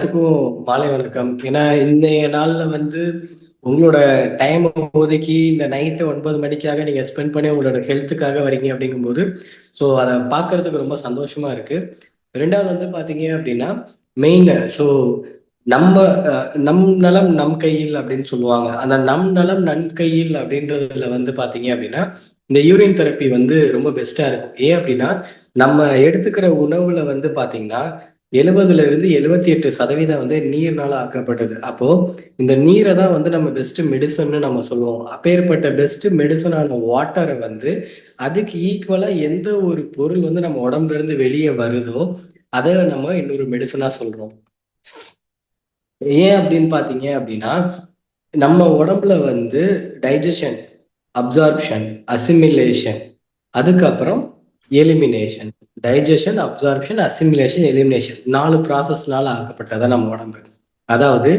எல்லாத்துக்கும் மாலை வணக்கம். ஏன்னா இன்றைய நாள்ல வந்து உங்களோட டைம் ஒதுக்கி இந்த நைட்டு 9 மணிக்காக நீங்க ஸ்பெண்ட் பண்ணி உங்களோட ஹெல்த்துக்காக வரீங்க அப்படிங்கும்போது ஸோ அதை பார்க்கறதுக்கு ரொம்ப சந்தோஷமா இருக்கு. ரெண்டாவது வந்து பாத்தீங்க அப்படின்னா மெயின் ஸோ நம்ம நம் நலம் நம் கையில் அப்படின்னு சொல்லுவாங்க. அந்த நம் நலம் நம் கையில் அப்படின்றதுல வந்து பாத்தீங்க அப்படின்னா இந்த யூரின் தெரப்பி வந்து ரொம்ப பெஸ்டா இருக்கும். ஏன் அப்படின்னா நம்ம எடுத்துக்கிற உணவுல வந்து பாத்தீங்கன்னா 70% 78% வந்து நீர்னால ஆக்கப்பட்டது. அப்போ இந்த நீரை தான் வந்து நம்ம பெஸ்ட் மெடிசன்னு நம்ம சொல்லுவோம். அப்பேற்பட்ட பெஸ்ட் மெடிசனான வாட்டரை வந்து அதுக்கு ஈக்குவலா எந்த ஒரு பொருள் வந்து நம்ம உடம்புல இருந்து வெளியே வருதோ அதை நம்ம இன்னொரு மெடிசனா சொல்றோம். ஏன் அப்படின்னு பாத்தீங்க அப்படின்னா நம்ம உடம்புல வந்து டைஜஷன், அப்சார்ப்ஷன், அசிமிலேஷன், அதுக்கப்புறம் elimination. Digestion, absorption, assimilation, elimination 4 ப்ராசஸ்னால ஆக்கப்பட்டதான் நம்ம உடம்பு. அதாவது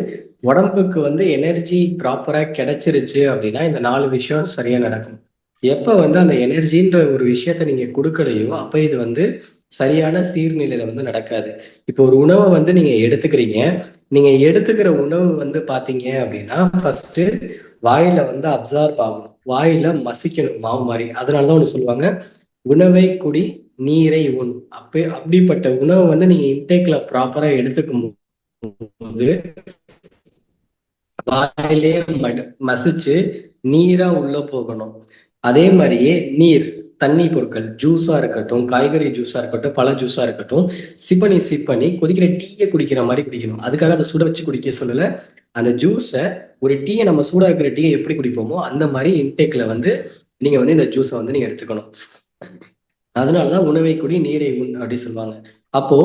உடம்புக்கு வந்து எனர்ஜி ப்ராப்பரா கிடைச்சிருச்சு அப்படின்னா இந்த 4 விஷயம் சரியா நடக்கும். எப்ப வந்து அந்த எனர்ஜின்ற ஒரு விஷயத்த நீங்க கொடுக்கலையோ அப்ப இது வந்து சரியான சீர்நிலையில வந்து நடக்காது. இப்போ ஒரு உணவை வந்து நீங்க எடுத்துக்கிறீங்க. நீங்க எடுத்துக்கிற உணவு வந்து பாத்தீங்க அப்படின்னா ஃபர்ஸ்ட் வாயில வந்து அப்சார்ப் ஆகணும், வாயில மசிக்கணும் மாவு மாதிரி. அதனாலதான் ஒண்ணு சொல்லுவாங்க, உணவை குடி நீரை உண். அப்படிப்பட்ட உணவை வந்து நீங்க இன்டேக்ல ப்ராப்பரா எடுத்துக்கும் போது வாயிலே மசிச்சு நீரா உள்ள போகணும். அதே மாதிரியே நீர், தண்ணி பொருட்கள், ஜூஸா இருக்கட்டும், காய்கறி ஜூஸா இருக்கட்டும், பழ ஜூஸா இருக்கட்டும், சிப் பண்ணி கொதிக்கிற டீயை குடிக்கிற மாதிரி குடிக்கணும். அதுக்காக அதை சுட வச்சு குடிக்க சொல்லல. அந்த ஜூஸை, ஒரு டீயை நம்ம சூடா இருக்கிற டீயை எப்படி குடிப்போமோ அந்த மாதிரி இன்டேக்ல வந்து நீங்க வந்து இந்த ஜூஸை வந்து நீங்க எடுத்துக்கணும். அதனாலதான் உணவை குடி நீரை உண் அப்படின்னு சொல்லுவாங்க. அப்போ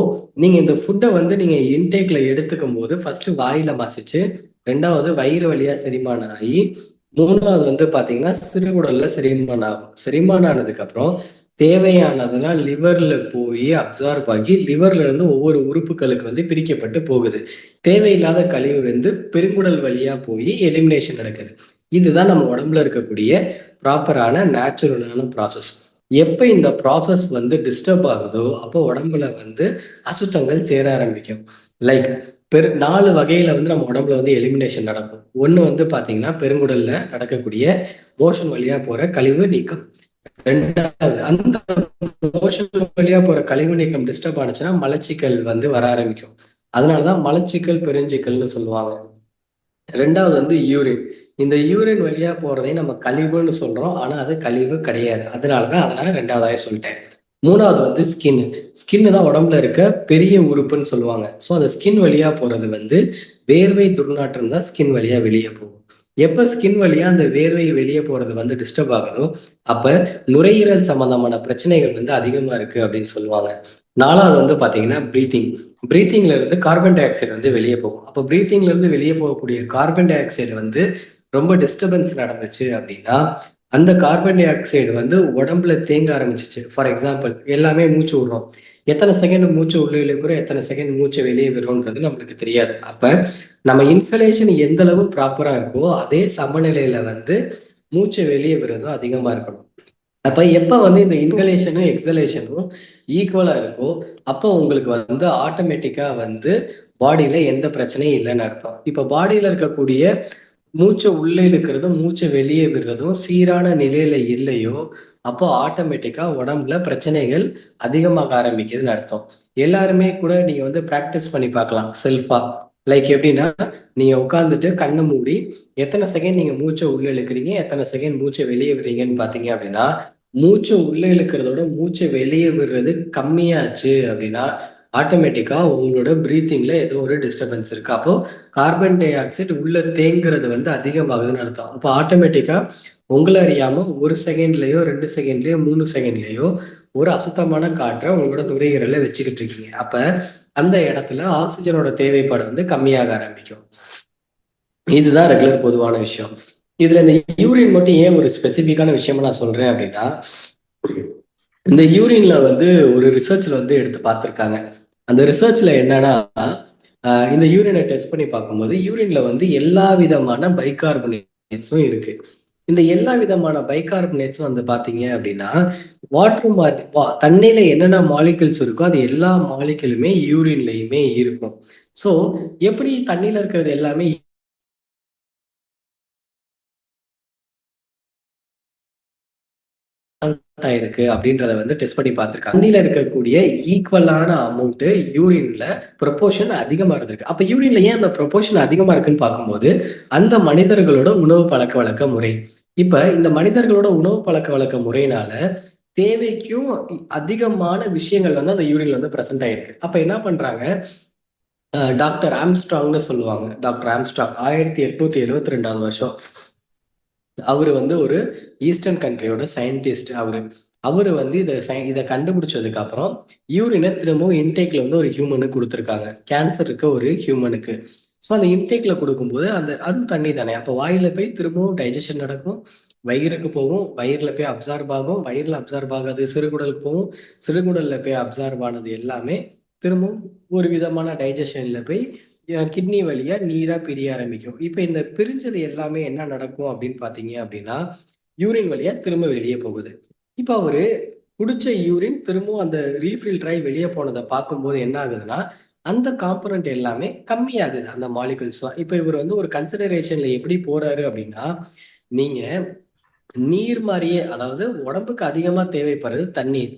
நீங்க இந்த ஃபுட்டை வந்து நீங்க இன்டேக்ல எடுத்துக்கும் போது ஃபர்ஸ்ட் வாயில மசிச்சு, ரெண்டாவது வயிறு வழியா செரிமானம் ஆகி, மூணாவது வந்து பாத்தீங்கன்னா சிறுகுடல்ல செரிமானம் ஆகும். செரிமானம் ஆனதுக்கு அப்புறம் தேவையானதெல்லாம் லிவர்ல போய் அப்சார்ப் ஆகி லிவர்ல இருந்து ஒவ்வொரு உறுப்புகளுக்கு வந்து பிரிக்கப்பட்டு போகுது. தேவையில்லாத கழிவு வந்து பெருங்குடல் வழியா போய் எலிமினேஷன் நடக்குது. இதுதான் நம்ம உடம்புல இருக்கக்கூடிய ப்ராப்பரான நேச்சுரலான ப்ராசஸ். எப்ப இந்த ப்ராசஸ் வந்து டிஸ்டர்ப் ஆகுதோ அப்போ உடம்புல வந்து அசுத்தங்கள் சேர ஆரம்பிக்கும். லைக் 4 வகையில வந்து நம்ம உடம்புல வந்து எலிமினேஷன் நடக்கும். ஒண்ணு வந்து பாத்தீங்கன்னா பெருங்குடல்ல நடக்கக்கூடிய மோஷன் வழியா போற கழிவு நீக்கம். ரெண்டாவது, அந்த மோஷன் வழியா போற கழிவு நீக்கம் டிஸ்டர்ப் ஆனிச்சுன்னா மலச்சிக்கல் வந்து வர ஆரம்பிக்கும். அதனாலதான் மலச்சிக்கல் பெருஞ்சிக்கல்னு சொல்லுவாங்க. ரெண்டாவது வந்து யூரின். இந்த யூரின் வழியா போறதை நம்ம கழிவுன்னு சொல்றோம். ஆனா அது கழிவு கிடையாது. அதனால ரெண்டாவதாக சொல்லிட்டேன். மூணாவது வந்து ஸ்கின் தான் உடம்புல இருக்க பெரிய உறுப்புன்னு சொல்லுவாங்க. ஸோ அந்த ஸ்கின் வழியா போறது வந்து வேர்வை துர்நாற்றம் தான் ஸ்கின் வழியா வெளியே போகும். எப்ப ஸ்கின் வழியா அந்த வேர்வை வெளியே போறது வந்து டிஸ்டர்ப் ஆகுதோ அப்ப நுரையீரல் சம்பந்தமான பிரச்சனைகள் வந்து அதிகமா இருக்கு அப்படின்னு சொல்லுவாங்க. நாலாவது வந்து பாத்தீங்கன்னா பிரீத்திங்ல இருந்து கார்பன் டை ஆக்சைடு வந்து வெளியே போகும். அப்போ பிரீத்திங்ல இருந்து வெளியே போகக்கூடிய கார்பன் டை ஆக்சைடு வந்து ரொம்ப டிஸ்டர்பன்ஸ் நடந்துச்சு அப்படின்னா அந்த கார்பன் டை ஆக்சைடு வந்து உடம்புல தேங்க ஆரம்பிச்சிச்சு. ஃபார் எக்ஸாம்பிள், எல்லாமே மூச்சு விடுறோம். எத்தனை செகண்ட் மூச்சு உள்ள இழுக்கிறோம், எத்தனை செகண்ட் மூச்சை வெளியே விடுறோம்ன்றது நம்மளுக்கு தெரியாது. அப்ப நம்ம இன்ஹலேஷன் எந்த அளவு ப்ராப்பரா இருக்கோ அதே சமநிலையில வந்து மூச்சை வெளியே விடுறதும் அதிகமா இருக்கணும். அப்ப எப்ப வந்து இந்த இன்ஹலேஷனும் எக்ஸலேஷனும் ஈக்குவலா இருக்கோ அப்போ உங்களுக்கு வந்து ஆட்டோமேட்டிக்கா வந்து பாடியில எந்த பிரச்சனையும் இல்லைன்னு அர்த்தம். இப்ப பாடியில இருக்கக்கூடிய மூச்சை உள்ளே இழுக்கிறதும் மூச்சை வெளியே விடுறதும் சீரான நிலையில இல்லையோ அப்போ ஆட்டோமேட்டிக்கா உடம்புல பிரச்சனைகள் அதிகமாக ஆரம்பிக்குதுன்னு அர்த்தம். எல்லாருமே கூட நீங்க வந்து பிராக்டிஸ் பண்ணி பார்க்கலாம் செல்ஃபா. லைக் எப்படின்னா, நீங்க உட்காந்துட்டு கண்ணை மூடி எத்தனை செகண்ட் நீங்க மூச்சை உள்ள இழுக்கிறீங்க, எத்தனை செகண்ட் மூச்சை வெளியே விடுறீங்கன்னு பாத்தீங்க அப்படின்னா, மூச்சை உள்ள இழுக்கிறதோட மூச்சை வெளியே விடுறது கம்மியாச்சு அப்படின்னா ஆட்டோமேட்டிக்கா உங்களோட பிரீத்திங்ல ஏதோ ஒரு டிஸ்டர்பன்ஸ் இருக்கு. அப்போ கார்பன் டை ஆக்சைடு உள்ள தேங்குறது வந்து அதிகமாகுதுன்னு அர்த்தம். அப்போ ஆட்டோமேட்டிக்கா உங்களை அறியாம 1 செகண்ட்லயோ 2 செகண்ட்லயோ 3 செகண்ட்லயோ ஒரு அசுத்தமான காற்றை உங்களோட நுரையீரல வச்சுக்கிட்டு இருக்கீங்க. அப்ப அந்த இடத்துல ஆக்சிஜனோட தேவைப்பாடு வந்து கம்மியாக ஆரம்பிக்கும். இதுதான் ரெகுலர் பொதுவான விஷயம். இதுல இந்த யூரின் மட்டும் ஏன் ஒரு ஸ்பெசிபிக்கான விஷயமா நான் சொல்றேன் அப்படின்னா, இந்த யூரின்ல வந்து ஒரு ரிசர்ச்ல வந்து எடுத்து பார்த்திருக்காங்க. அந்த ரிசர்ச்ல என்னன்னா, இந்த யூரினை டெஸ்ட் பண்ணி பார்க்கும்போது யூரின்ல வந்து எல்லா விதமான பைகார்பனேட்ஸும் இருக்கு. இந்த எல்லா விதமான பைகார்பனேட்ஸும் வந்து பாத்தீங்க அப்படின்னா தண்ணியில என்னென்ன மாலிகுல்ஸ் இருக்கோ அது எல்லா மாலிகுலுமே யூரின்லயுமே இருக்கும். சோ எப்படி தண்ணியில இருக்கிறது எல்லாமே இருக்கு அப்படின்றத வந்து டெஸ்ட் பண்ணி பார்த்திருக்காங்க. தண்ணியில இருக்கக்கூடிய ஈக்குவலான அமௌண்ட் யூரின்ல ப்ரொபோர்ஷன் அதிகமா இருந்திருக்கு. அப்ப யூரின்ல ஏன் அந்த ப்ரொபோர்ஷன் அதிகமா இருக்குன்னு பார்க்கும்போது அந்த மனிதர்களோட உணவு பழக்க வழக்க முறை. இப்ப இந்த மனிதர்களோட உணவு பழக்க வழக்க முறையினால தேவைக்கும் அதிகமான விஷயங்கள் வந்து அந்த யூரின்ல வந்து பிரசன்ட் ஆயிருக்கு. அப்ப என்ன பண்றாங்க, டாக்டர் ஆம்ஸ்ட்ராங்னு சொல்லுவாங்க. டாக்டர் ஆம்ஸ்ட்ராங் 1872 அவரு வந்து ஒரு ஈஸ்டர்ன் கண்ட்ரியோட சயின்டிஸ்ட். அவரு வந்து இதை கண்டுபிடிச்சதுக்கு அப்புறம் யூரினை திரும்பவும் இன்டேக்ல வந்து ஒரு ஹியூமனுக்கு கொடுத்துருக்காங்க, கேன்சர் இருக்க ஒரு ஹியூமனுக்கு. ஸோ அந்த இன்டேக்ல கொடுக்கும்போது அதுவும் தண்ணி தானே, அப்போ வாயில போய் திரும்பவும் டைஜஷன் நடக்கும், வயிறுக்கு போகும், வயிறுல போய் அப்சார்ப் ஆகும், வயிறுல அப்சார்ப் ஆகாது சிறுகுடலுக்கு போகும், சிறுகுடல்ல போய் அப்சார்ப் ஆனது எல்லாமே திரும்பவும் ஒரு விதமான டைஜஷன்ல போய் கிட்னி வழியா நீரா பிரிய ஆரம்பிக்கும். இப்ப இந்த பிரிஞ்சது எல்லாமே என்ன நடக்கும் அப்படின்னு பாத்தீங்க அப்படின்னா யூரின் வழியா திரும்ப வெளியே போகுது. இப்ப அவரு குடிச்ச யூரின் திரும்பவும் அந்த ரீஃபில்டர் ஆகி வெளியே போனதை பார்க்கும்போது என்ன ஆகுதுன்னா அந்த காம்பனண்ட் எல்லாமே கம்மியாகுது, அந்த மாலிகுல்ஸ். இப்ப இவர் வந்து ஒரு கன்சிடரேஷன்ல எப்படி போறாரு அப்படின்னா, நீங்க நீர் மாதிரியே, அதாவது உடம்புக்கு அதிகமா தேவைப்படுறது தண்ணீர்,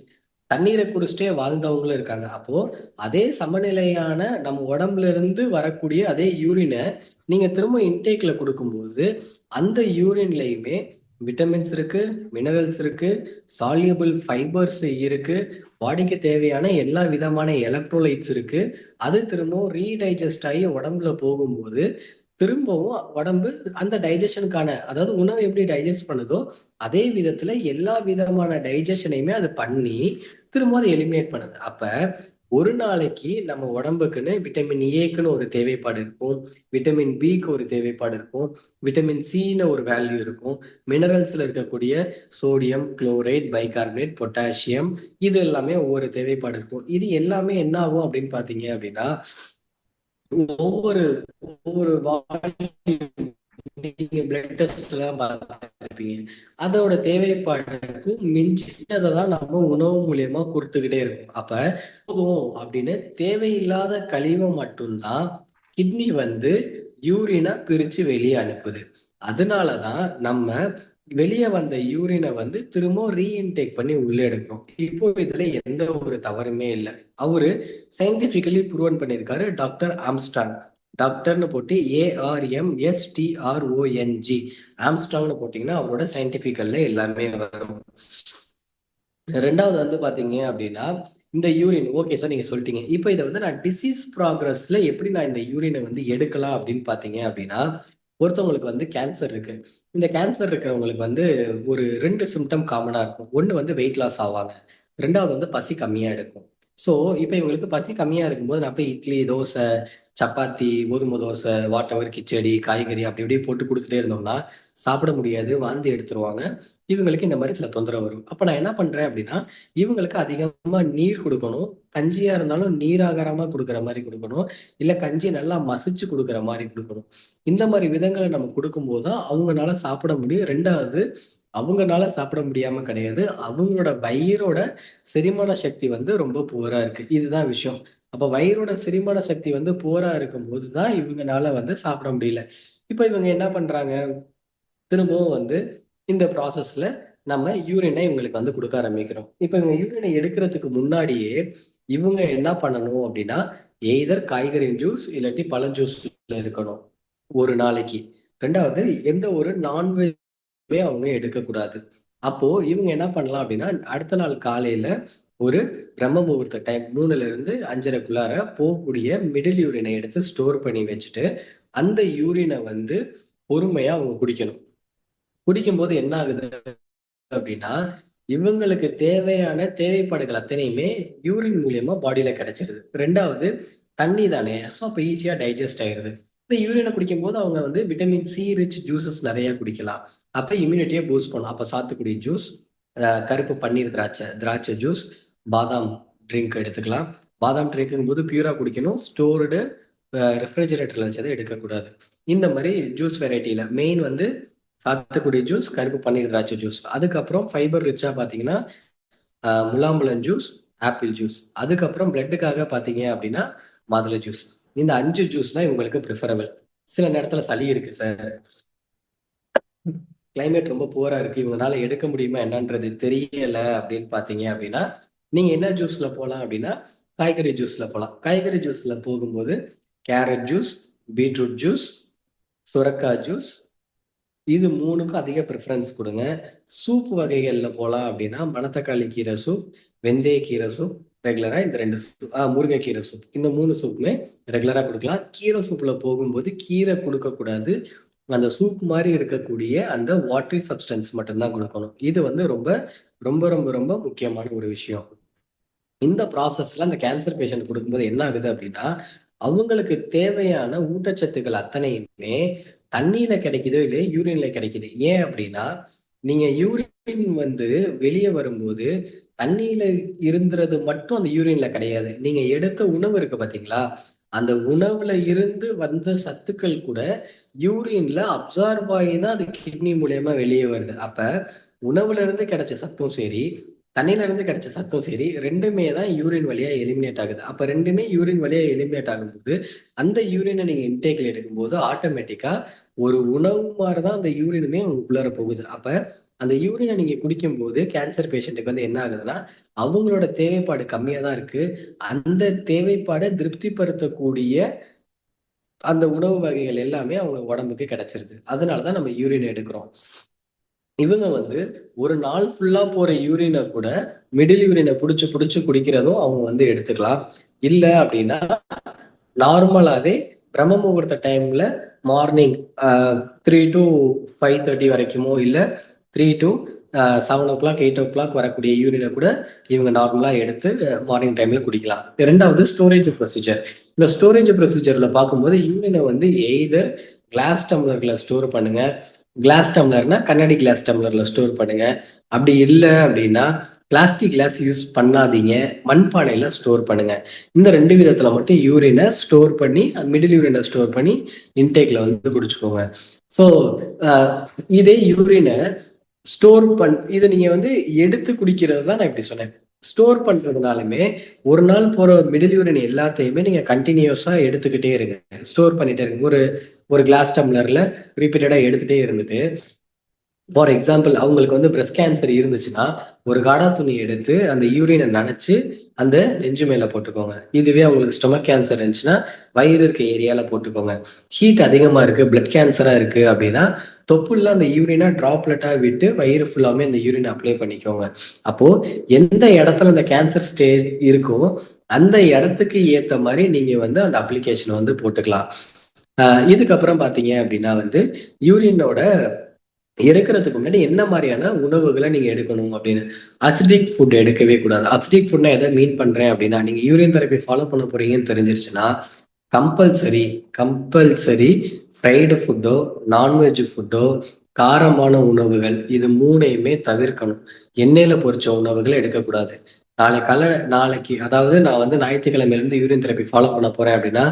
தண்ணீரை குடிச்சிட்டே வாழ்ந்தவங்களும் இருக்காங்க. அப்போ அதே சமநிலையான நம்ம உடம்புல இருந்து வரக்கூடிய அதே யூரினை நீங்க திரும்ப இன்டேக்ல கொடுக்கும்போது அந்த யூரின்லயுமே விட்டமின்ஸ் இருக்கு, மினரல்ஸ் இருக்கு, சால்யூபிள் ஃபைபர்ஸ் இருக்கு, பாடிக்கு தேவையான எல்லா விதமான எலக்ட்ரோலைட்ஸ் இருக்கு. அது திரும்பவும் ரீடைஜஸ்ட் ஆகி உடம்புல போகும்போது திரும்பவும் உடம்பு அந்த டைஜஷனுக்கான, அதாவது உணவை எப்படி டைஜஸ்ட் பண்ணுதோ அதே விதத்துல எல்லா விதமான டைஜஷனையுமே அது பண்ணி திரும்ப அதை எலிமினேட் பண்ணுது. அப்ப ஒரு நாளைக்கு நம்ம உடம்புக்குன்னு விட்டமின் ஏக்குன்னு ஒரு தேவைப்பாடு இருக்கும், விட்டமின் பிக்கு ஒரு தேவைப்பாடு இருக்கும், விட்டமின் சின்னு ஒரு வேல்யூ இருக்கும், மினரல்ஸ்ல இருக்கக்கூடிய சோடியம், குளோரைட், பைகார்பனேட், பொட்டாசியம், இது எல்லாமே ஒவ்வொரு தேவைப்பாடு இருக்கும். இது எல்லாமே என்ன ஆகும் அப்படின்னு பாத்தீங்க அப்படின்னா ஒவ்வொரு ஒவ்வொரு நீங்க பிளட் டெஸ்ட் எல்லாம் பார்த்திருப்பீங்க, அதோட தேவைப்பாடுக்கு மிஞ்சினதை தான் நம்ம உணவு மூலியமா கொடுத்துக்கிட்டே இருக்கும். அப்ப போதும் அப்படின்னு தேவையில்லாத கழிவை மட்டும்தான் கிட்னி வந்து யூரினை பிரிச்சு வெளியே அனுப்புது. அதனாலதான் நம்ம வெளியே வந்த யூரினை வந்து திரும்ப ரீஇன்டேக் பண்ணி உள்ள எடுக்கிறோம். இப்போ இதுல எந்த ஒரு தவறுமே இல்லை. அவரு சயின்டிபிக்கலி ப்ரூவன் பண்ணியிருக்காரு, டாக்டர் ஆம்ஸ்டாங். டாக்டர்னு போட்டு ARMSTRONG ஆம்ஸ்டாங்னு போட்டீங்கன்னா அவரோட சயின்டிபிக்கல்ல எல்லாமே வரும். ரெண்டாவது வந்து பாத்தீங்க அப்படின்னா இந்த யூரின், ஓகே சார் நீங்க சொல்லிட்டீங்க. இப்போ இதை வந்து நான் டிசீஸ் ப்ராக்ரஸ்ல எப்படி நான் இந்த யூரினை வந்து எடுக்கலாம் அப்படின்னு பாத்தீங்க அப்படின்னா, ஒருத்தவங்களுக்கு வந்து கேன்சர் இருக்கு. இந்த கேன்சர் இருக்கிறவங்களுக்கு வந்து ஒரு 2 சிம்டம் காமனா இருக்கும். ஒண்ணு வந்து வெயிட் லாஸ் ஆவாங்க, ரெண்டாவது வந்து பசி கம்மியா எடுக்கும். சோ இப்ப இவங்களுக்கு பசி கம்மியா இருக்கும்போது நான் போய் இட்லி, தோசை, சப்பாத்தி, கோதுமை தோசை, வாட் எவர், கிச்சடி, காய்கறி அப்படி இப்படி போட்டு கொடுத்துட்டே இருந்தோம்னா சாப்பிட முடியாது, வாந்தி எடுத்துருவாங்க. இவங்களுக்கு இந்த மாதிரி சில தொந்தரவு வரும். அப்ப நான் என்ன பண்றேன் அப்படின்னா இவங்களுக்கு அதிகமா நீர் கொடுக்கணும். கஞ்சியா இருந்தாலும் நீராகாரமா கொடுக்குற மாதிரி கொடுக்கணும், இல்ல கஞ்சி நல்லா மசிச்சு கொடுக்குற மாதிரி கொடுக்கணும். இந்த மாதிரி விதங்களை நம்ம கொடுக்கும்போது தான் அவங்களால சாப்பிட முடியும். ரெண்டாவது, அவங்கனால சாப்பிட முடியாம கிடையாது, அவங்களோட வயிறோட செரிமான சக்தி வந்து ரொம்ப புவரா இருக்கு. இதுதான் விஷயம். அப்ப வயிறோட செரிமான சக்தி வந்து புவரா இருக்கும் போதுதான் இவங்கனால வந்து சாப்பிட முடியல. இப்ப இவங்க என்ன பண்றாங்க, திரும்பவும் வந்து இந்த ப்ராசஸ்ல நம்ம யூரினை இவங்களுக்கு வந்து கொடுக்க ஆரம்பிக்கிறோம். இப்ப இவங்க யூரினை எடுக்கிறதுக்கு முன்னாடியே இவங்க என்ன பண்ணணும் அப்படின்னா எய்தர் காய்கறி ஜூஸ் இல்லாட்டி பழ ஜூஸ்ல இருக்கணும் ஒரு நாளைக்கு. ரெண்டாவது, எந்த ஒரு நான்வெஜ்மே அவங்க எடுக்கக்கூடாது. அப்போ இவங்க என்ன பண்ணலாம் அப்படின்னா அடுத்த நாள் காலையில ஒரு பிரம்ம முகூர்த்த டைம் 3 to 5:30 போகக்கூடிய மிடில் யூரினை எடுத்து ஸ்டோர் பண்ணி வச்சுட்டு அந்த யூரினை வந்து பொறுமையா அவங்க குடிக்கணும். குடிக்கும்போது என்ன ஆகுது அப்படின்னா இவங்களுக்கு தேவையான தேவைப்பாடுகள் அத்தனையுமே யூரின் மூலியமா பாடியில கிடைச்சிருது. ரெண்டாவது, தண்ணி தானே, ஸோ அப்போ ஈஸியா டைஜஸ்ட் ஆயிருது. இந்த யூரினை குடிக்கும் போது அவங்க வந்து விட்டமின் சி ரிச் ஜூசஸ் நிறைய குடிக்கலாம். அப்ப இம்யூனிட்டியை பூஸ்ட் பண்ணும். அப்ப சாத்துக்குடி ஜூஸ், கருப்பு பன்னீர் திராட்சை ஜூஸ், பாதாம் ட்ரிங்க் எடுத்துக்கலாம். பாதாம் ட்ரிங்க்கும் போது பியூரா குடிக்கணும், ஸ்டோர்டு ரெஃப்ரிஜரேட்டர்ல வச்சதை எடுக்கக்கூடாது. இந்த மாதிரி ஜூஸ் வெரைட்டியில மெயின் வந்து சாத்துக்குடி ஜூஸ், கருப்பு பன்னீர் திராட்சை ஜூஸ். அதுக்கப்புறம் ஃபைபர் ரிச்சா பாத்தீங்கன்னா முலாம்பழம் ஜூஸ், ஆப்பிள் ஜூஸ். அதுக்கப்புறம் பிளட்டுக்காக பாத்தீங்க அப்படின்னா மாதுளை ஜூஸ். இந்த 5 ஜூஸ் தான் இவங்களுக்கு ப்ரிஃபரபிள். சில நேரத்துல சளி இருக்கு சார், கிளைமேட் ரொம்ப புவரா இருக்கு, இவங்களால எடுக்க முடியுமா என்னன்றது தெரியல அப்படின்னு பாத்தீங்க அப்படின்னா நீங்க என்ன ஜூஸ்ல போகலாம் அப்படின்னா காய்கறி ஜூஸ்ல போகலாம். காய்கறி ஜூஸ்ல போகும்போது கேரட் ஜூஸ், பீட்ரூட் ஜூஸ், சுரக்காய் ஜூஸ், இது 3க்கும் அதிக ப்ரிஃபரன்ஸ் கொடுங்க. சூப் வகைகள்ல போகலாம் அப்படின்னா மணத்தக்காளி கீரை சூப், வெந்தய கீரை சூப், ரெகுலரா இந்த 2 சூப், முருங்கைக்கீரை சூப், இந்த 3 சூப்புமே ரெகுலரா கொடுக்கலாம். கீரை சூப்ல போகும்போது கீரை கொடுக்க கூடாது, அந்த சூப் மாதிரி இருக்கக்கூடிய அந்த வாட்டரி சப்ஸ்டன்ஸ் மட்டும்தான் கொடுக்கணும். இது வந்து ரொம்ப ரொம்ப ரொம்ப ரொம்ப முக்கியமான ஒரு விஷயம். இந்த ப்ராசஸ்ல அந்த கேன்சர் பேஷண்ட் கொடுக்கும்போது என்ன ஆகுது அப்படின்னா அவங்களுக்கு தேவையான ஊட்டச்சத்துக்கள் அத்தனையுமே தண்ணியில கிடைக்குதோ இல்லையோ யூரின்ல கிடைக்குது. ஏன் அப்படின்னா நீங்க யூரின் வந்து வெளியே வரும்போது தண்ணியில இருந்துறது மட்டும் அந்த யூரின்ல கிடையாது. நீங்க எடுத்த உணவு இருக்கு பாத்தீங்களா, அந்த உணவுல இருந்து வந்த சத்துக்கள் கூட யூரின்ல அப்சார்ப் ஆகி தான் அது கிட்னி மூலியமா வெளியே வருது. அப்ப உணவுல இருந்து கிடைச்ச சத்தும் சரி, தண்ணியில இருந்து கிடைச்ச சத்தும் சரி, ரெண்டுமே தான் யூரின் வழியா எலிமினேட் ஆகுது. அப்ப ரெண்டுமே யூரின் வழியா எலிமினேட் ஆகும்போது அந்த யூரினை நீங்க இன்டேக்ல எடுக்கும்போது ஆட்டோமேட்டிக்கா ஒரு உணவு மாதிரிதான் அந்த யூரினுமே உள்ளார போகுது. அப்ப அந்த யூரினை நீங்க குடிக்கும் போது கேன்சர் பேஷண்ட்டுக்கு வந்து என்ன ஆகுதுன்னா அவங்களோட தேவைப்பாடு கம்மியா தான் இருக்கு. அந்த தேவைப்பாடை திருப்திப்படுத்தக்கூடிய அந்த உணவு வகைகள் எல்லாமே அவங்க உடம்புக்கு கிடைச்சிருது. அதனாலதான் நம்ம யூரின் எடுக்கிறோம். இவங்க வந்து ஒரு நாள் ஃபுல்லா போற யூரினை கூட மிடில் யூரினை புடிச்சு புடிச்சு குடிக்கிறதும் அவங்க வந்து எடுத்துக்கலாம். இல்ல அப்படின்னா நார்மலாவே பிரம்ம முகூர்த்த டைம்ல மார்னிங் 3 to 5:30 வரைக்குமோ இல்ல 3 to 7 o'clock 8 o'clock வரக்கூடிய யூரினை கூட இவங்க நார்மலா எடுத்து மார்னிங் டைம்ல குடிக்கலாம். இரண்டாவது ஸ்டோரேஜ் ப்ரொசீஜர். இந்த ஸ்டோரேஜ் ப்ரொசீஜர்ல பார்க்கும்போது யூரினை வந்து எய்தர் கிளாஸ் டம்ளர்ல ஸ்டோர் பண்ணுங்க, கிளாஸ் டம்ளர்னா கண்ணாடி கிளாஸ் டம்ளர்ல ஸ்டோர் பண்ணுங்க. அப்படி இல்லை அப்படின்னா பிளாஸ்டிக் கிளாஸ் யூஸ் பண்ணாதீங்க, மண்பானையில ஸ்டோர் பண்ணுங்க. இந்த 2 விதத்துல மட்டும் யூரினை ஸ்டோர் பண்ணி மிடில் யூரினை ஸ்டோர் பண்ணி இன்டேக்ல வந்து குடிச்சுக்கோங்க. ஸோ இதே யூரினை ஸ்டோர் இதை நீங்க வந்து எடுத்து குடிக்கிறது தான் நான் இப்படி சொன்னேன். ஸ்டோர் பண்றதுனாலுமே ஒரு நாள் போற மிடில் யூரின் எல்லாத்தையுமே நீங்க கண்டினியூஸா எடுத்துக்கிட்டே இருங்க, ஸ்டோர் பண்ணிட்டே இருங்க. ஒரு கிளாஸ் டம்ளர்ல ரிப்பீட்டடா எடுத்துட்டே இருந்துட்டு, ஃபார் எக்ஸாம்பிள் அவங்களுக்கு வந்து பிரஸ்ட் கேன்சர் இருந்துச்சுன்னா ஒரு காடா துணி எடுத்து அந்த யூரினை நனைச்சு அந்த நெஞ்சு மேல போட்டுக்கோங்க. இதுவே அவங்களுக்கு ஸ்டொமக் கேன்சர் இருந்துச்சுன்னா வயிறு இருக்க ஏரியால போட்டுக்கோங்க. ஹீட் அதிகமா இருக்கு, பிளட் கேன்சரா இருக்கு அப்படின்னா தொப்புள்ள அந்த யூரினா டிராப்லெட்டா விட்டு வயிறு ஃபுல்லாமே அந்த யூரின் அப்ளை பண்ணிக்கோங்க. அப்போ எந்த இடத்துல அந்த கேன்சர் ஸ்டேஜ் இருக்கோ அந்த இடத்துக்கு ஏத்த மாதிரி நீங்க வந்து அந்த அப்ளிகேஷனை வந்து போட்டுக்கலாம். இதுக்கப்புறம் பாத்தீங்க அப்படின்னா வந்து யூரினோட எடுக்கிறதுக்கு முன்னாடி என்ன மாதிரியான உணவுகளை நீங்க எடுக்கணும் அப்படின்னு, அசிடிக் ஃபுட் எடுக்கவே கூடாது. அசிடிக் ஃபுட்னா எதை மீன் பண்றேன் அப்படின்னா நீங்க யூரின் தெரப்பி ஃபாலோ பண்ண போறீங்கன்னு தெரிஞ்சிருச்சுன்னா கம்பல்சரி ஃப்ரைடு ஃபுட்டோ நான்வெஜ் ஃபுட்டோ காரமான உணவுகள் இது 3ஐயுமே தவிர்க்கணும். எண்ணெயில பொரிச்ச உணவுகளை எடுக்கக்கூடாது. நாளைக்கு அதாவது நான் வந்து ஞாயிற்றுக்கிழமையில இருந்து யூரின் தெரப்பி ஃபாலோ பண்ண போறேன் அப்படின்னா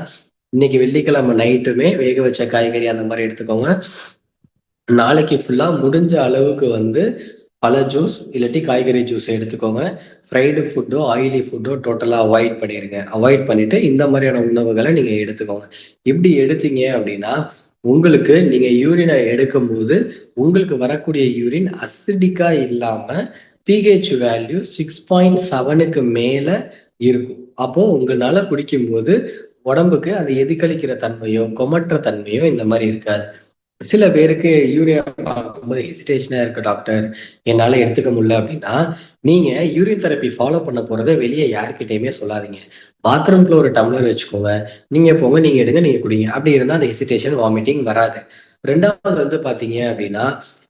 இன்னைக்கு வெள்ளிக்கிழமை நைட்டுமே வேக வச்ச காய்கறி அந்த மாதிரி எடுத்துக்கோங்க. நாளைக்கு ஃபுல்லா முடிஞ்ச அளவுக்கு வந்து பழ ஜூஸ் இல்லாட்டி காய்கறி ஜூஸ் எடுத்துக்கோங்க. ஃப்ரைடு ஃபுட்டோ ஆயிலி ஃபுட்டோ டோட்டலா அவாய்ட் பண்ணிருங்க. அவாய்ட் பண்ணிட்டு இந்த மாதிரியான உணவுகளை நீங்க எடுத்துக்கோங்க. இப்படி எடுத்தீங்க அப்படின்னா உங்களுக்கு நீங்க யூரினை எடுக்கும் போது உங்களுக்கு வரக்கூடிய யூரின் அசிடிக்கா இல்லாம பிஹெச் வேல்யூ 6.7க்கு மேல இருக்கும். அப்போ உங்களால குடிக்கும் போது உடம்புக்கு அது எதிர்கழிக்கிற தன்மையோ கொமற்ற தன்மையோ இந்த மாதிரி இருக்காது. சில பேருக்கு யூரியா பார்க்கும்போது ஹெசிடேஷனா இருக்கு, டாக்டர் என்னால எடுத்துக்க முடியல அப்படின்னா நீங்க யூரின் தெரப்பி ஃபாலோ பண்ண போறதை வெளியே யாருக்கிட்டையுமே சொல்லாதீங்க. பாத்ரூம்ல ஒரு டம்ளர் வச்சுக்கோங்க, நீங்க போங்க, நீங்க எடுங்க, நீங்க குடிங்க. அப்படி இருந்தா அந்த ஹெசிடேஷன் வாமிட்டிங் வராது. ரெண்டாவது வந்து பாத்தீங்க அப்படின்னா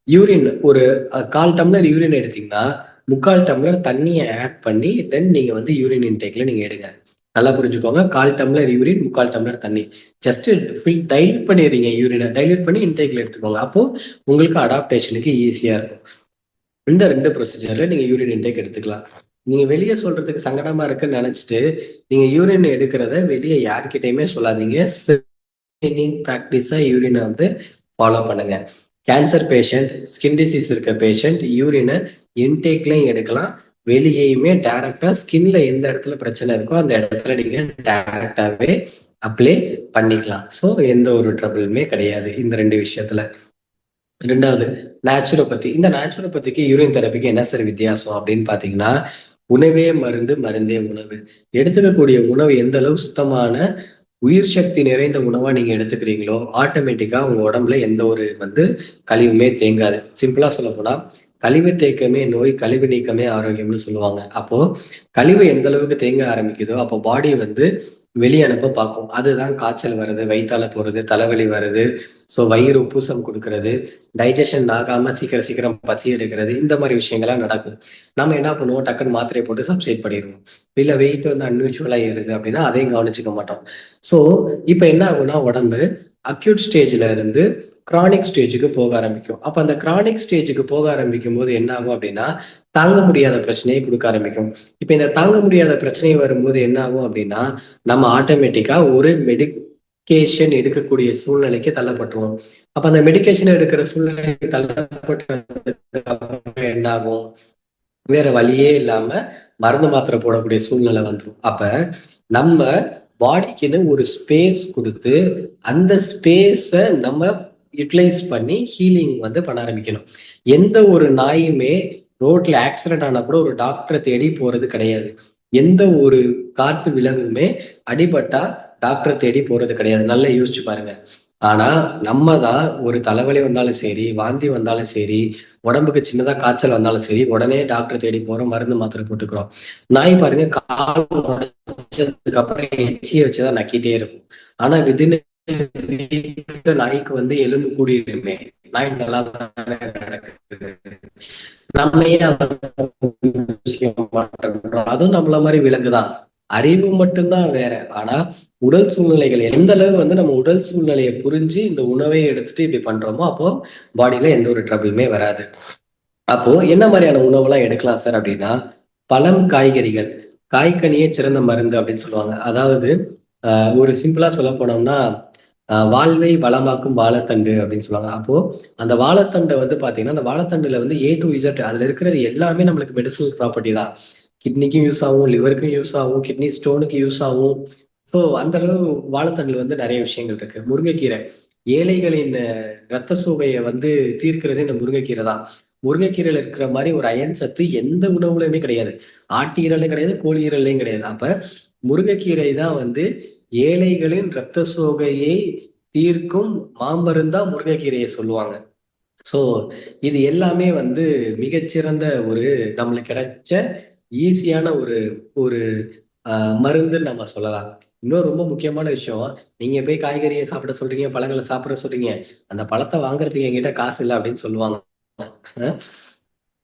யூரின் ஒரு 1/4 டம்ளர் யூரின் எடுத்தீங்கன்னா 3/4 டம்ளர் தண்ணியை ஆட் பண்ணி தென் நீங்க வந்து யூரின் இன்டேக்ல நீங்க எடுங்க. நல்லா புரிஞ்சுக்கோங்க, 1/4 டம்ளர் யூரின் 3/4 டம்ளர் தண்ணி ஜஸ்ட் டைல்யூட் பண்ணிடுறீங்க. யூரினை டைல்யூட் பண்ணி இன்டேக்ல எடுத்துக்கோங்க. அப்போ உங்களுக்கு அடாப்டேஷனுக்கு ஈஸியா இருக்கும். இந்த 2 ப்ரொசீஜர்ல நீங்க யூரின் இன்டேக் எடுத்துக்கலாம். நீங்க வெளியே சொல்றதுக்கு சங்கடமா இருக்குன்னு நினைச்சிட்டு நீங்க யூரின் எடுக்கிறத வெளியே யார்கிட்டயுமே சொல்லாதீங்க. பிராக்டிஸா யூரினை வந்து ஃபாலோ பண்ணுங்க. கேன்சர் பேஷண்ட், ஸ்கின் டிசீஸ் இருக்க பேஷண்ட் யூரினை இன்டேக்லையும் எடுக்கலாம், வெளியேயுமே டைரக்டா ஸ்கின்ல எந்த இடத்துல பிரச்சனை இருக்கோ அந்த இடத்துல நீங்க டைரக்டாவே அப்ளை பண்ணிக்கலாம். ஸோ எந்த ஒரு ட்ரபிளுமே கிடையாது இந்த 2 விஷயத்துல. 2வது நேச்சுரோபதி. இந்த நேச்சுரோபதிக்கு யூரின் தெரபிக்கு என்ன சார் வித்தியாசம் அப்படின்னு பாத்தீங்கன்னா, உணவே மருந்து, மருந்தே உணவு. எடுத்துக்கக்கூடிய உணவு எந்த அளவு சுத்தமான உயிர் சக்தி நிறைந்த உணவா நீங்க எடுத்துக்கிறீங்களோ, ஆட்டோமேட்டிக்கா உங்க உடம்புல எந்த ஒரு கழிவுமே தேங்காது. சிம்பிளா சொல்ல போனா, கழிவு தேக்கமே நோய், கழிவு நீக்கமே ஆரோக்கியம்னு சொல்லுவாங்க. அப்போ கழிவு எந்த அளவுக்கு தேங்க ஆரம்பிக்குதோ, அப்போ பாடி வெளியே அனுப்ப பார்க்கும். அதுதான் காய்ச்சல் வருது, வயித்தால போறது, தலைவலி வருது, ஸோ வயிறு உப்புசம் கொடுக்கறது, டைஜஷன் ஆகாம சீக்கிரம் சீக்கிரம் பசி எடுக்கிறது, இந்த மாதிரி விஷயங்கள்லாம் நடக்கும். நம்ம என்ன பண்ணுவோம், டக்குன்னு மாத்திரையை போட்டு சப்ஸ்டைட் பண்ணிடுவோம். இல்ல வெயிட் அன்யூச்சுவலா ஏறுது அப்படின்னா அதையும் கவனிச்சுக்க மாட்டோம். ஸோ இப்ப என்ன ஆகும்னா, உடம்பு அக்யூட் ஸ்டேஜ்ல இருந்து கிரானிக் ஸ்டேஜுக்கு போக ஆரம்பிக்கும். அப்ப அந்த கிரானிக் ஸ்டேஜுக்கு போக ஆரம்பிக்கும் போது என்ன ஆகும் அப்படின்னா, தாங்க முடியாத பிரச்சனையை கொடுக்க ஆரம்பிக்கும். இப்ப இந்த தாங்க முடியாத பிரச்சனை வரும்போது என்ன ஆகும் அப்படின்னா, நம்ம ஆட்டோமேட்டிக்கா ஒரு மெடிக்கேஷன் எடுக்கக்கூடிய சூழ்நிலைக்கு தள்ளப்பட்டுருவோம். அப்ப அந்த மெடிக்கேஷன் எடுக்கிற சூழ்நிலைக்கு தள்ளப்பட்டதுக்கு அப்புறம் என்ன ஆகும், வேற வழியே இல்லாம மருந்து மாத்திரை போடக்கூடிய சூழ்நிலை வந்துடும். அப்ப நம்ம பாடிக்குன்னு ஒரு ஸ்பேஸ் கொடுத்து அந்த ஸ்பேஸ நம்ம யூட்டிலைஸ் பண்ணி ஹீலிங் பண்ண ஆரம்பிக்கணும். எந்த ஒரு நாயுமே ரோட்ல ஆக்சிடென்ட் ஆனா கூட ஒரு டாக்டரை தேடி போறது கிடையாது. எந்த ஒரு காட்டு விலங்குமே அடிபட்டா டாக்டரை தேடி போறது கிடையாது. நல்லா யோசிச்சு பாருங்க. ஆனா நம்ம தான் ஒரு தலைவலி வந்தாலும் சரி, வாந்தி வந்தாலும் சரி, உடம்புக்கு சின்னதா காய்ச்சல் வந்தாலும் சரி, உடனே டாக்டர் தேடி போறோம், மருந்து மாத்திரை போட்டுக்கிறோம். நாய் பாருங்க, கால் உடைச்சதுக்கு அப்புறம் எச்சியை வச்சுதான் நக்கிட்டே இருக்கும். ஆனா விதின் நாய்க்கு எலும்பு கூடியிருமே, நாய் நல்லா தானே நடக்குது. நம்ம ஏன் அதுவும் நம்மள மாதிரி விலங்குதான். அறிவு மட்டும்தான் வேற. ஆனா உடல் சூழ்நிலைகள் எந்த அளவு நம்ம உடல் சூழ்நிலையை புரிஞ்சு இந்த உணவை எடுத்துட்டு இப்படி பண்றோமோ, அப்போ பாடியில எந்த ஒரு ட்ரபிளுமே வராது. அப்போ என்ன மாதிரியான உணவுலாம் எடுக்கலாம் சார் அப்படின்னா, பழம், காய்கறிகள், காய்கனியே சிறந்த மருந்து அப்படின்னு சொல்லுவாங்க. அதாவது ஒரு சிம்பிளா சொல்ல போனோம்னா, வாழ்வை வளமாக்கும் வாழைத்தண்டு அப்படின்னு சொல்லுவாங்க. அப்போ அந்த வாழைத்தண்டை பாத்தீங்கன்னா, அந்த வாழைத்தண்டுல ஏ டு இசட் அதுல இருக்கிறது எல்லாமே நம்மளுக்கு மெடிசனல் ப்ராப்பர்ட்டி தான். கிட்னிக்கும் யூஸ் ஆகும், லிவருக்கும் யூஸ் ஆகும், கிட்னி ஸ்டோனுக்கு யூஸ் ஆகும். ஸோ அந்த அளவு வாழைத்தண்டுல நிறைய விஷயங்கள் இருக்கு. முருங்கைக்கீரை, ஏழைகளின் ரத்த சோகையை தீர்க்கிறதே இந்த முருங்கைக்கீரை தான். முருங்கைக்கீரையில இருக்கிற மாதிரி ஒரு அயன் சத்து எந்த உணவுலையுமே கிடையாது. ஆட்டு ஈரலையும் கிடையாது, கோழி ஈரலையும் கிடையாது. அப்ப முருங்கைக்கீரை தான் ஏழைகளின் ரத்த சோகையை தீர்க்கும் மாமருந்தா முருங்கைக்கீரையை சொல்லுவாங்க. சோ இது எல்லாமே மிகச்சிறந்த ஒரு நம்மளுக்கு கிடைச்ச ஈஸியான ஒரு ஒரு மருந்துன்னு நம்ம சொல்லலாம். இன்னும் ரொம்ப முக்கியமான விஷயம், நீங்க போய் காய்கறியை சாப்பிட சொல்றீங்க, பழங்களை சாப்பிட சொல்றீங்க, அந்த பழத்தை வாங்குறதுக்கு என்கிட்ட காசு இல்லை அப்படின்னு சொல்லுவாங்க.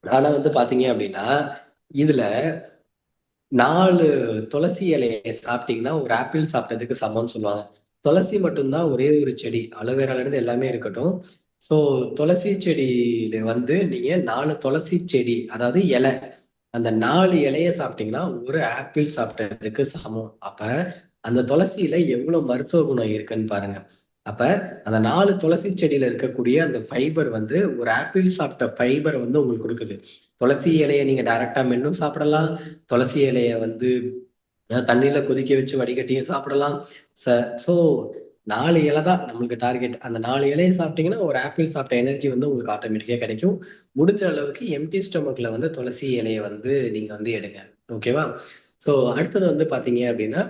ஆனா பாத்தீங்க அப்படின்னா, இதுல 4 துளசி இலையை சாப்பிட்டீங்கன்னா ஒரு ஆப்பிள் சாப்பிட்டதுக்கு சமம்னு சொல்லுவாங்க. துளசி மட்டும்தான் ஒரே ஒரு செடி, அலோவேரால இருந்து எல்லாமே இருக்கட்டும். சோ துளசி செடியில நீங்க 4 துளசி செடி, அதாவது இலை, அந்த 4 இலைய சாப்பிட்டீங்கன்னா ஒரு ஆப்பிள் சாப்பிட்டதுக்கு சமம். அப்ப அந்த துளசியில எவ்வளவு மருத்துவ குணம் இருக்குன்னு பாருங்க. அப்ப அந்த 4 துளசி செடியில இருக்கக்கூடிய அந்த ஃபைபர் ஒரு ஆப்பிள் சாப்பிட்ட ஃபைபர் உங்களுக்கு கொடுக்குது. துளசி இலையை நீங்க டைரக்டா மென்னும் சாப்பிடலாம். துளசி இலைய தண்ணியில கொதிக்க வச்சு வடிகட்டியும் சாப்பிடலாம். சோ 4 இலை தான் நம்மளுக்கு டார்கெட். அந்த 4 இலையை சாப்பிட்டீங்கன்னா ஒரு ஆப்பிள் சாப்பிட்ட எனர்ஜி உங்களுக்கு ஆட்டோமேட்டிக்கா கிடைக்கும். முடிஞ்ச அளவுக்கு எம்டி ஸ்டொமக்ல துளசி இலையை நீங்க எடுங்க. ஓகேவா? சோ அடுத்தது பாத்தீங்க அப்படின்னா,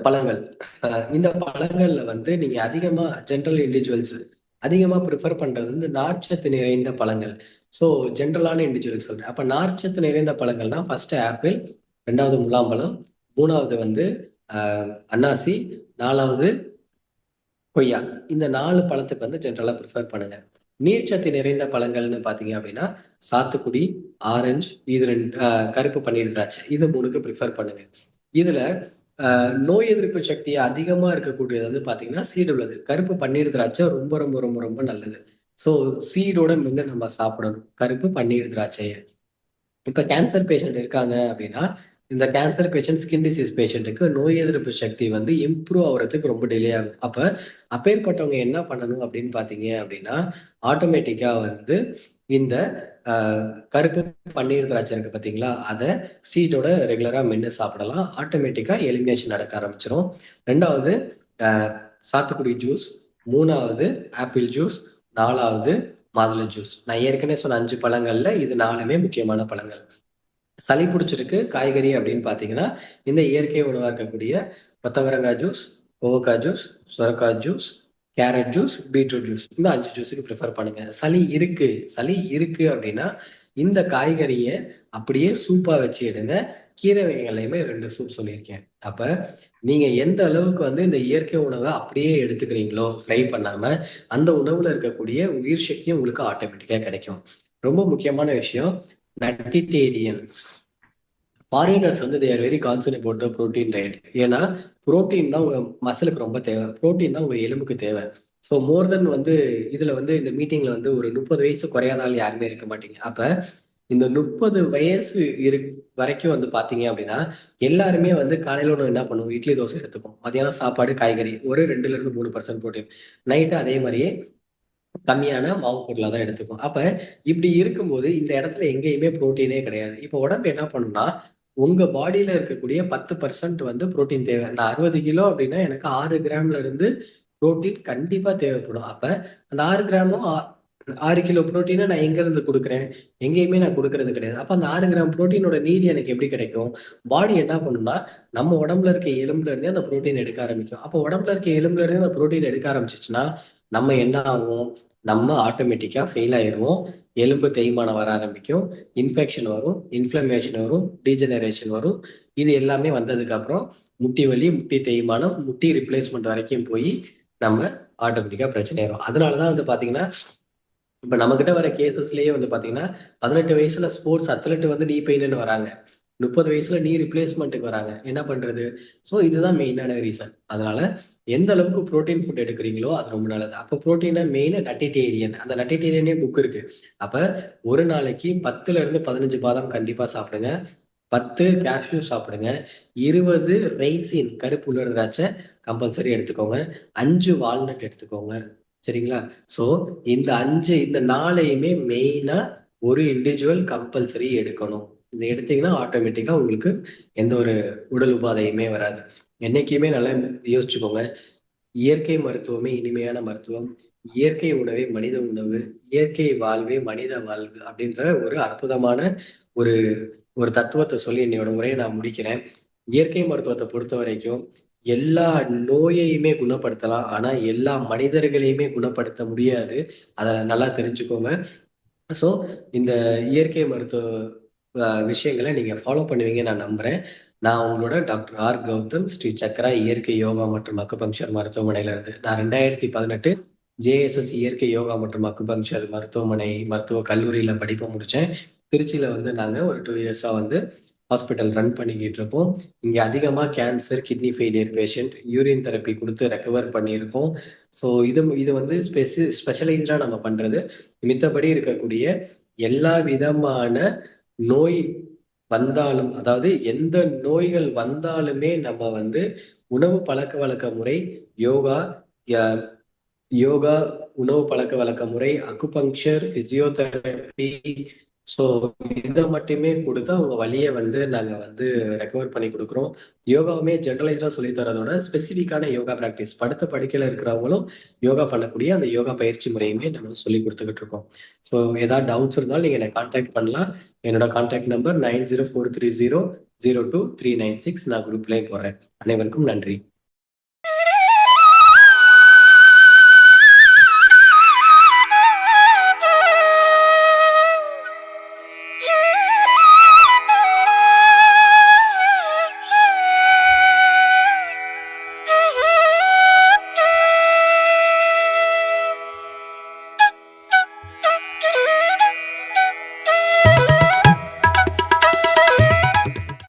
பழங்கள். இந்த பழங்கள்ல நீங்க அதிகமா ஜென்ரல் இண்டிவிஜுவல்ஸ் அதிகமா ப்ரிஃபர் பண்றது நார்ச்சத்து நிறைந்த பழங்கள். ஸோ ஜென்ரலான இண்டிவிஜுவலுக்கு சொல்றேன். அப்ப நார்ச்சத்து நிறைந்த பழங்கள்னா ஃபர்ஸ்ட் ஆப்பிள், 2வது முலாம்பழம், 3வது அன்னாசி, 4வது கொய்யா. இந்த 4 பழத்துக்கு ஜென்ரலா ப்ரிஃபர் பண்ணுங்க. நீர்ச்சத்து நிறைந்த பழங்கள்னு பாத்தீங்க அப்படின்னா சாத்துக்குடி, ஆரஞ்சு, இது 2 கருப்பு பன்னீர் திராட்சை, இது 3க்கு ப்ரிஃபர் பண்ணுங்க. இதுல நோய் எதிர்ப்பு சக்தி அதிகமா இருக்கக்கூடியது பாத்தீங்கன்னா சீடு உள்ளது. கருப்பு பன்னீர் திராட்சை ரொம்ப ரொம்ப ரொம்ப ரொம்ப நல்லது. சோ சீடோட முன்ன நம்ம சாப்பிடணும் கருப்பு பன்னீர் திராட்சையை. இப்ப கேன்சர் பேஷண்ட் இருக்காங்க அப்படின்னா, இந்த கேன்சர் பேஷண்ட், ஸ்கின் டிசீஸ் பேஷண்ட்டுக்கு நோய் எதிர்ப்பு சக்தி இம்ப்ரூவ் ஆகுறதுக்கு ரொம்ப டிலே ஆகும். அப்ப அப்பேற்பட்டவங்க என்ன பண்ணணும் அப்படின்னு பாத்தீங்க அப்படின்னா, ஆட்டோமேட்டிக்கா இந்த கருப்பு பன்னீர் திராட்சை இருக்கு பார்த்தீங்களா, அதை சீடோட ரெகுலராக மென்று சாப்பிடலாம். ஆட்டோமேட்டிக்காக எலிமினேஷன் நடக்க ஆரம்பிச்சிடும். ரெண்டாவது சாத்துக்குடி ஜூஸ், மூணாவது ஆப்பிள் ஜூஸ், நாலாவது மாதுளை ஜூஸ். நான் ஏற்கனவே சொன்ன 5 பழங்கள்ல இது 4மே முக்கியமான பழங்கள். சளி பிடிச்சிருக்கு காய்கறி அப்படின்னு பார்த்தீங்கன்னா, இந்த இயற்கை உணவாக இருக்கக்கூடிய கொத்தவரங்காய் ஜூஸ், கோவக்காய் ஜூஸ், சுரக்காய் juice, carrot juice, beetroot juice, இந்த 5 ஜூஸுக்கு ப்ரிஃபர் பண்ணுங்க. சளி இருக்கு அப்படின்னா இந்த காய்கறியை அப்படியே சூப்பா வச்சு எடுங்க. கீரை வகைகளையுமே 2 சூப் சொல்லியிருக்கேன். அப்ப நீங்க எந்த அளவுக்கு வந்து இந்த இயற்கை உணவை அப்படியே எடுத்துக்கிறீங்களோ ஃப்ரை பண்ணாம, அந்த உணவுல இருக்கக்கூடிய உயிர் சக்தி உங்களுக்கு ஆட்டோமேட்டிக்கா கிடைக்கும். ரொம்ப முக்கியமான விஷயம், நட்டிடேரியன்ஸ் ஃபாரினர்ஸ் வந்து they very conscious about the protein diet. ஏன்னா புரோட்டீன் தான் உங்க மசிலுக்கு ரொம்ப தேவை, ப்ரோட்டீன் தான் உங்க எலும்புக்கு தேவை. ஸோ மோர் தென் வந்து இதுல வந்து இந்த மீட்டிங்ல வந்து ஒரு 30 வயசு குறையாதால் யாருமே இருக்க மாட்டீங்க. அப்ப இந்த 30 வயசு வரைக்கும் வந்து பாத்தீங்க அப்படின்னா எல்லாருமே வந்து காலையில ஒன்று என்ன பண்ணுவோம், இட்லி தோசை எடுத்துப்போம். மதியானம் சாப்பாடு காய்கறி ஒரு 2-3% ப்ரோட்டீன். நைட்டு அதே மாதிரியே கம்மியான மாவு பொருளாக தான் எடுத்துக்கும். அப்ப இப்படி இருக்கும்போது இந்த இடத்துல எங்கேயுமே புரோட்டீனே கிடையாது. இப்போ உடம்பு என்ன பண்ணும்னா, உங்க பாடியில இருக்கக்கூடிய 10% வந்து புரோட்டீன் தேவை. நான் 60 கிலோ அப்படின்னா எனக்கு 6 கிராம்ல இருந்து புரோட்டீன் கண்டிப்பா தேவைப்படும். அப்ப அந்த 6 கிராமும் 6 கிலோ புரோட்டீனை நான் எங்க இருந்து கொடுக்குறேன்? எங்கேயுமே நான் கொடுக்கறது கிடையாது. அப்ப அந்த 6 கிராம் புரோட்டீனோட நீடி எனக்கு எப்படி கிடைக்கும்? பாடி என்ன பண்ணும்னா, நம்ம உடம்புல இருக்க எலும்புல இருந்தே அந்த புரோட்டீன் எடுக்க ஆரம்பிக்கும். அப்போ உடம்புல இருக்க எலும்புல இருந்தே அந்த புரோட்டீன் எடுக்க ஆரம்பிச்சிச்சுன்னா நம்ம என்ன ஆகும்? நம்ம ஆட்டோமேட்டிக்கா ஃபெயில் ஆயிடுவோம். எலும்பு தேய்மானம் வர ஆரம்பிக்கும், இன்ஃபெக்ஷன் வரும், இன்ஃப்ளமேஷன் வரும், டீஜெனரேஷன் வரும். இது எல்லாமே வந்ததுக்கு அப்புறம் முட்டி வலி, முட்டி தேய்மானம், முட்டி ரிப்ளேஸ்மெண்ட் வரைக்கும் போய் நம்ம ஆட்டோமேட்டிக்கா பிரச்சனை ஆயிரும். அதனாலதான் வந்து பாத்தீங்கன்னா, இப்ப நம்ம கிட்ட வர கேசஸ்லயே வந்து பாத்தீங்கன்னா 18 வயசுல ஸ்போர்ட்ஸ் அத்லெட் வந்து நீ பெயின்னு வராங்க, 30 வயசுல நீ ரிப்ளேஸ்மெண்ட்டுக்கு வராங்க. என்ன பண்றது? ஸோ இதுதான் மெயினான ரீசன். அதனால எந்த அளவுக்கு ப்ரோட்டீன் ஃபுட் எடுக்கிறீங்களோ அது ரொம்ப நல்லது. அப்போ ப்ரோட்டீனா மெயின் நட்டிடேரியன். அந்த நட்டிடேரியனே புக் இருக்கு. அப்ப ஒரு நாளைக்கு 10ல இருந்து 15 பாதாம் கண்டிப்பா சாப்பிடுங்க, 10 கேஷ்யூ சாப்பிடுங்க, 20 ரைசின் கருப்பு உலர் திராட்சை கம்பல்சரி எடுத்துக்கோங்க, 5 வால்நட் எடுத்துக்கோங்க. சரிங்களா? ஸோ இந்த 4ஐயுமே மெயினா ஒரு இண்டிவிஜுவல் கம்பல்சரி எடுக்கணும். இதை எடுத்தீங்கன்னா ஆட்டோமேட்டிக்கா உங்களுக்கு எந்த ஒரு உடல் உபாதையுமே வராது. என்னைக்குமே நல்லா யோசிச்சுக்கோங்க, இயற்கை மருத்துவமே இனிமையான மருத்துவம், இயற்கை உணவே மனித உணவு, இயற்கை வாழ்வே மனித வாழ்வு அப்படின்ற ஒரு அற்புதமான ஒரு ஒரு தத்துவத்தை சொல்லி என்னோட உரையை நான் முடிக்கிறேன். இயற்கை மருத்துவத்தை பொறுத்த வரைக்கும் எல்லா நோயையுமே குணப்படுத்தலாம், ஆனா எல்லா மனிதர்களையுமே குணப்படுத்த முடியாது. அதை நல்லா தெரிஞ்சுக்கோங்க. ஸோ இந்த இயற்கை மருத்துவ விஷயங்களை நீங்க ஃபாலோ பண்ணுவீங்க நான் நம்புறேன். நான் உங்களோட டாக்டர் ஆர் கௌதம், ஸ்ரீ சக்கரா இயற்கை யோகா மற்றும் அக்குபங்க்சர் மருத்துவமனையில இருந்து. நான் 2018 ஜேஎஸ்எஸ் இயற்கை யோகா மற்றும் அக்குபங்க்சர் மருத்துவ கல்லூரியில படிப்பை முடிச்சேன். திருச்சியில வந்து நாங்க ஒரு 2 இயர்ஸா வந்து ஹாஸ்பிட்டல் ரன் பண்ணிக்கிட்டு இருக்கோம். இங்க அதிகமா cancer, kidney failure patient, urine therapy கொடுத்து ரெக்கவர் பண்ணியிருக்கோம். ஸோ இது வந்து ஸ்பெஷலைஸ்டா நம்ம பண்றது. மித்தபடி இருக்கக்கூடிய எல்லா விதமான நோய் வந்தாலும், அதாவது எந்த நோய்கள் வந்தாலுமே நம்ம வந்து உணவு பழக்க வழக்க முறை, யோகா, யோகா, உணவு பழக்க வழக்க முறை, அக்குபங்க்சர், பிசியோதெரப்பி, ஸோ இதை மட்டுமே கொடுத்து அவங்க வழியை வந்து நாங்க வந்து ரெக்கவர் பண்ணி கொடுக்குறோம். யோகாவுமே ஜென்ரலைஸ்டா சொல்லி தரதோட ஸ்பெசிஃபிக்கான யோகா ப்ராக்டிஸ், படுத்த படுக்கையில இருக்கிறவங்களும் யோகா பண்ணக்கூடிய அந்த யோகா பயிற்சி முறையுமே நம்ம சொல்லி கொடுத்துக்கிட்டு இருக்கோம். ஸோ ஏதாவது டவுட்ஸ் இருந்தாலும் நீங்க என்னை கான்டாக்ட் பண்ணலாம். என்னோட கான்டாக்ட் நம்பர் 9043002396. நான் குரூப்லேயே போறேன். அனைவருக்கும் நன்றி.